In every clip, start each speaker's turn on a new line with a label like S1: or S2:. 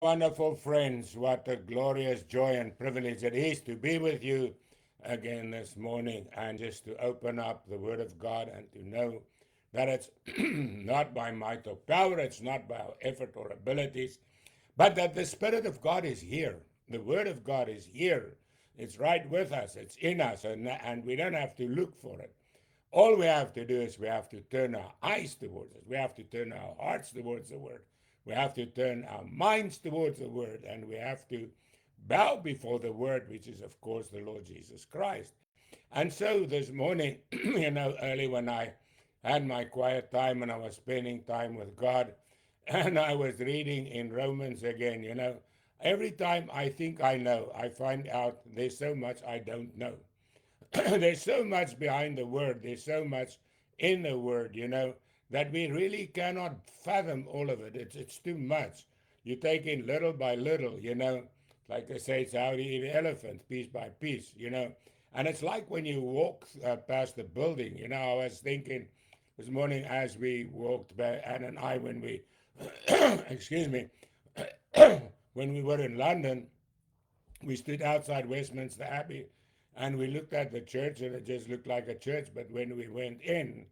S1: Wonderful friends, what a glorious joy and privilege it is to be with you again this morning and just to open up the Word of God and to know that it's not by might or power, it's not by our effort or abilities, but that the Spirit of God is here. The Word of God is here. It's right with us, it's in us, and we don't have to look for it. All we have to do is we have to turn our eyes towards it. We have to turn our hearts towards the Word. We have to turn our minds towards the Word, and we have to bow before the Word, which is, of course, the Lord Jesus Christ. And so this morning, early when I had my quiet time and I was spending time with God, and I was reading in Romans again, every time I think I know, I find out there's so much I don't know. There's so much behind the word, there's so much in the word, that we really cannot fathom all of it. It's too much. You take in little by little, like I say, it's how to eat an elephant, piece by piece, And it's like when you walk past the building, I was thinking this morning as we walked back, Anne and I, when we, excuse me, when we were in London, we stood outside Westminster Abbey and we looked at the church and it just looked like a church. But when we went in,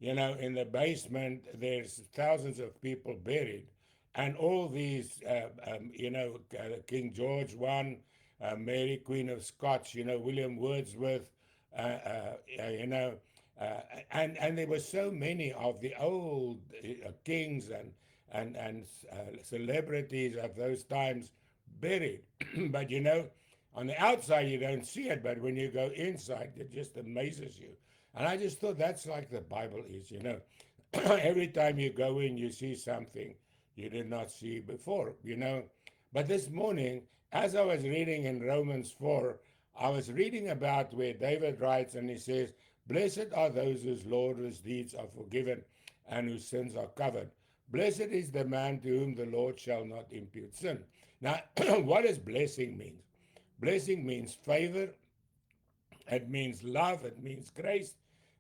S1: in the basement, there's thousands of people buried. And all these, King George I, Mary, Queen of Scots, William Wordsworth, uh, uh, you know, uh, and there were so many of the old kings and celebrities of those times buried. But on the outside you don't see it, but when you go inside, it just amazes you. And I just thought that's like the Bible is. Every time you go in, you see something you did not see before. But this morning, as I was reading in Romans 4, I was reading about where David writes and he says, "Blessed are those whose lawless deeds are forgiven and whose sins are covered. Blessed is the man to whom the Lord shall not impute sin." Now, what does blessing mean? Blessing means favor, it means love, it means grace,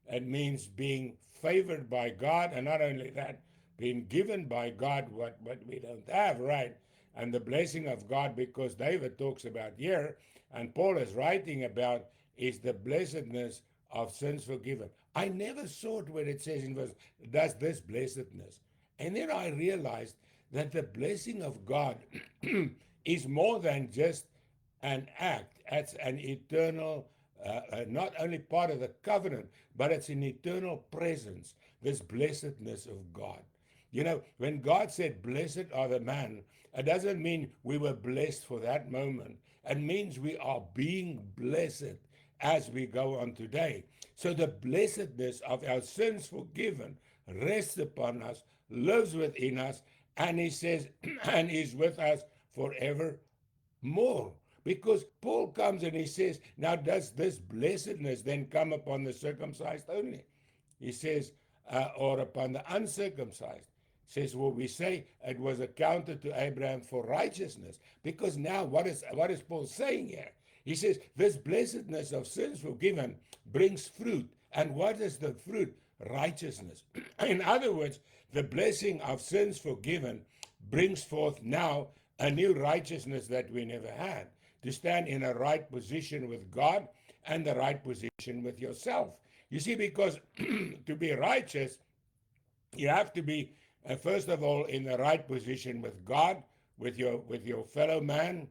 S1: it means being favored by God, and not only that, being given by God what we don't have, right? And the blessing of God, because David talks about here, and Paul is writing about, is the blessedness of sins forgiven. I never saw it where it says in verse, does this blessedness. And then I realized that the blessing of God is more than just an act. It's an eternal, not only part of the covenant, but it's an eternal presence, this blessedness of God. When God said, "Blessed are the man," it doesn't mean we were blessed for that moment. It means we are being blessed as we go on today. So the blessedness of our sins forgiven rests upon us, lives within us, and he says, and is with us forever more. Because Paul comes and he says, now does this blessedness then come upon the circumcised only? He says, or upon the uncircumcised? He says, well, we say it was accounted to Abraham for righteousness. Because now what is Paul saying here? He says, this blessedness of sins forgiven brings fruit. And what is the fruit? Righteousness. In other words, the blessing of sins forgiven brings forth now a new righteousness that we never had, to stand in a right position with God and the right position with yourself. You see, because to be righteous, you have to be, first of all, in the right position with God, with your fellow man,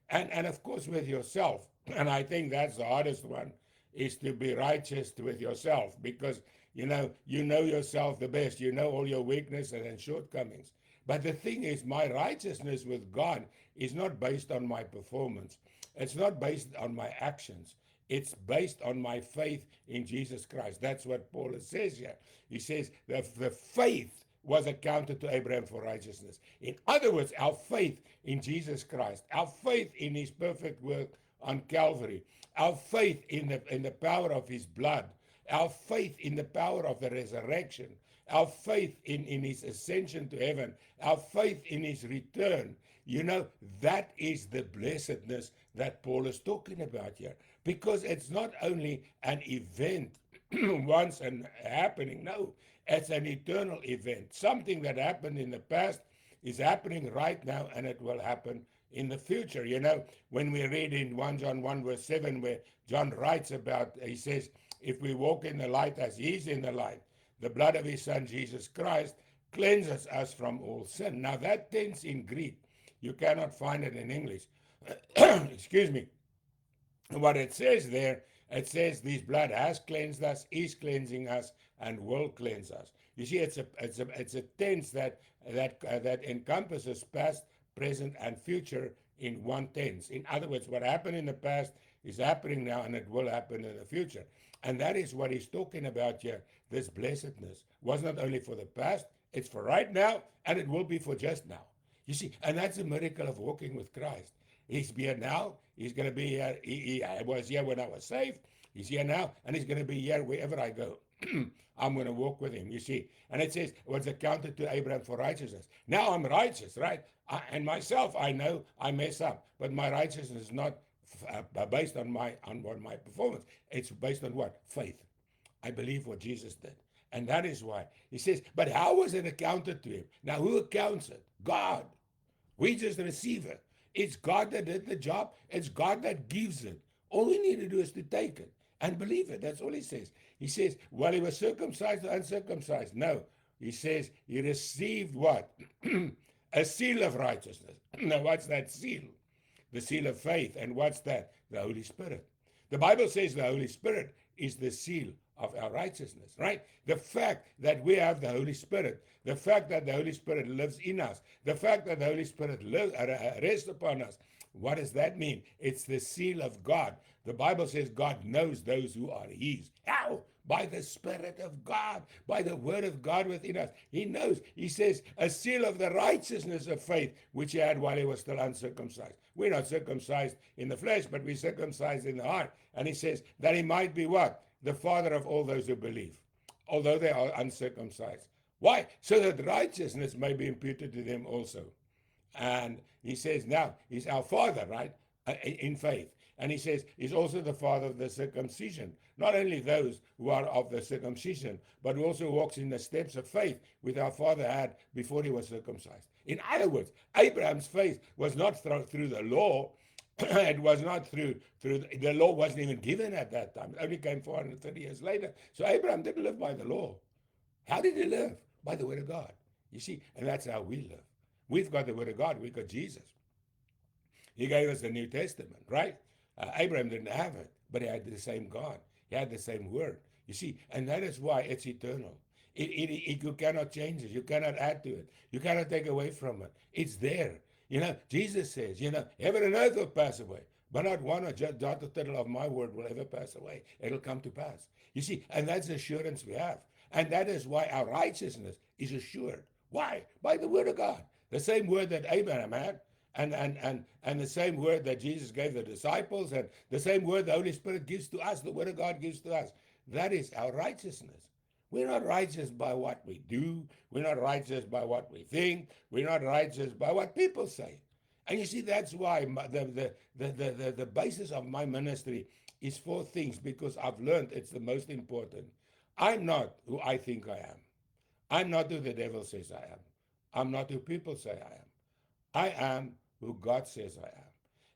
S1: and of course with yourself. And I think that's the hardest one, is to be righteous with yourself, because you know yourself the best. You know all your weaknesses and shortcomings. But the thing is, my righteousness with God is not based on my performance. It's not based on my actions. It's based on my faith in Jesus Christ. That's what Paul says here. He says the faith was accounted to Abraham for righteousness. In other words, our faith in Jesus Christ, our faith in his perfect work on Calvary, our faith in the power of his blood, our faith in the power of the resurrection, our faith in his ascension to heaven, our faith in his return. That is the blessedness that Paul is talking about here. Because it's not only an event once and happening, no, it's an eternal event. Something that happened in the past is happening right now, and it will happen in the future. When we read in 1 John 1 verse 7, where John writes about, he says, if we walk in the light as he's in the light, the blood of his son Jesus Christ cleanses us from all sin. Now that tense in Greek, you cannot find it in English. Excuse me. What it says there, it says this blood has cleansed us, is cleansing us, and will cleanse us. You see, it's a tense that encompasses past, present, and future in one tense. In other words, what happened in the past is happening now, and it will happen in the future. And that is what he's talking about here. This blessedness was not only for the past, it's for right now, and it will be for just now. You see, and that's a miracle of walking with Christ. He's here now. He's going to be here. He was here when I was saved. He's here now, and he's going to be here wherever I go. I'm going to walk with him, you see. And it says, was accounted to Abraham for righteousness. Now I'm righteous, right? And myself, I know I mess up, but my righteousness is not based on my performance. It's based on what? Faith. I believe what Jesus did. And that is why. He says, but how was it accounted to him? Now, who accounts it? God. We just receive it. It's God that did the job. It's God that gives it. All we need to do is to take it and believe it. That's all he says. He says, well, he was circumcised or uncircumcised. No. He says he received what? A seal of righteousness. Now, what's that seal? The seal of faith. And what's that? The Holy Spirit. The Bible says the Holy Spirit is the seal of our righteousness, right? The fact that we have the Holy Spirit, the fact that the Holy Spirit lives in us, the fact that the Holy Spirit rests upon us, what does that mean? It's the seal of God. The Bible says God knows those who are his. How? By the Spirit of God, by the word of God within us. He knows. He says, a seal of the righteousness of faith, which he had while he was still uncircumcised. We're not circumcised in the flesh, but we're circumcised in the heart. And he says that he might be what? The father of all those who believe, although they are uncircumcised. Why? So that righteousness may be imputed to them also. And he says now, he's our father, right? In faith. And he says he's also the father of the circumcision. Not only those who are of the circumcision, but who also walks in the steps of faith which our father had before he was circumcised. In other words, Abraham's faith was not through the law. It was not through the law wasn't even given at that time. It only came 430 years later. So Abraham didn't live by the law. How did he live? By the word of God. You see, and that's how we live. We've got the word of God. We've got Jesus. He gave us the New Testament, right? Abraham didn't have it, but he had the same God. He had the same word. You see, and that is why it's eternal. You cannot change it. You cannot add to it. You cannot take away from it. It's there. Jesus says, heaven and earth will pass away, but not one or jot or tittle of my word will ever pass away. It'll come to pass. You see, and that's the assurance we have. And that is why our righteousness is assured. Why? By the word of God. The same word that Abraham had, and the same word that Jesus gave the disciples, and the same word the Holy Spirit gives to us, the word of God gives to us. That is our righteousness. We're not righteous by what we do. We're not righteous by what we think. We're not righteous by what people say. And you see, that's why the basis of my ministry is 4 things, because I've learned it's the most important. I'm not who I think I am. I'm not who the devil says I am. I'm not who people say I am. I am who God says I am.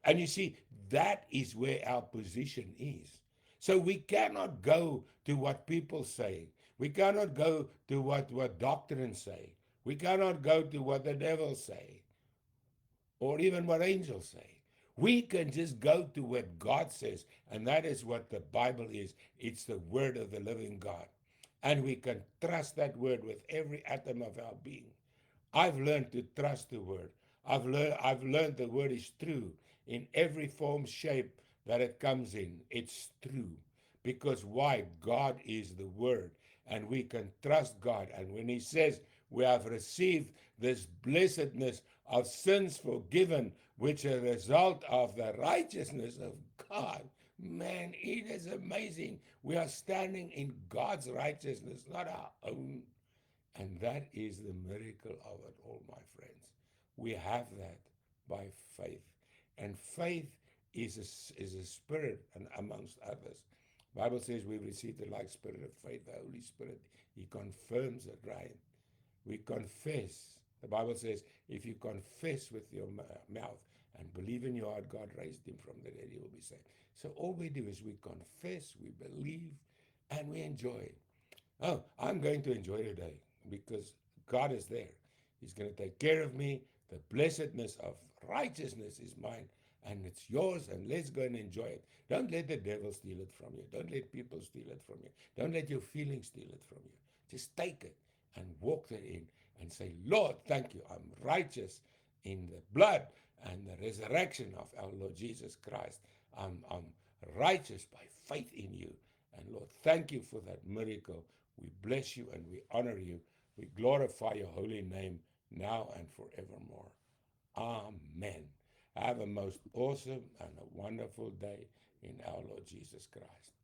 S1: And you see, that is where our position is. So we cannot go to what people say. We cannot go to what doctrines say. We cannot go to what the devil say, or even what angels say. We can just go to what God says, and that is what the Bible is. It's the word of the living God. And we can trust that word with every atom of our being. I've learned to trust the word. I've learned the word is true in every form, shape that it comes in. It's true. Because why? God is the word, and we can trust God. And when he says we have received this blessedness of sins forgiven, which is a result of the righteousness of God, man, it is amazing. We are standing in God's righteousness, not our own. And that is the miracle of it all, my friends. We have that by faith. And faith is a spirit, and amongst others. The Bible says we've received the like spirit of faith, the Holy Spirit. He confirms it, right? We confess The Bible says, if you confess with your mouth and believe in your heart God raised him from the dead, you will be saved. So all we do is we confess, we believe, and we enjoy. Oh, I'm going to enjoy today because God is there. He's going to take care of me. The blessedness of righteousness is mine and it's yours, and let's go and enjoy it. Don't let the devil steal it from you. Don't let people steal it from you. Don't let your feelings steal it from you. Just take it and walk therein and say, Lord, thank you. I'm righteous in the blood and the resurrection of our Lord Jesus Christ. I'm righteous by faith in you. And Lord, thank you for that miracle. We bless you and we honor you. We glorify your holy name now and forevermore. Amen. Have a most awesome and a wonderful day in our Lord Jesus Christ.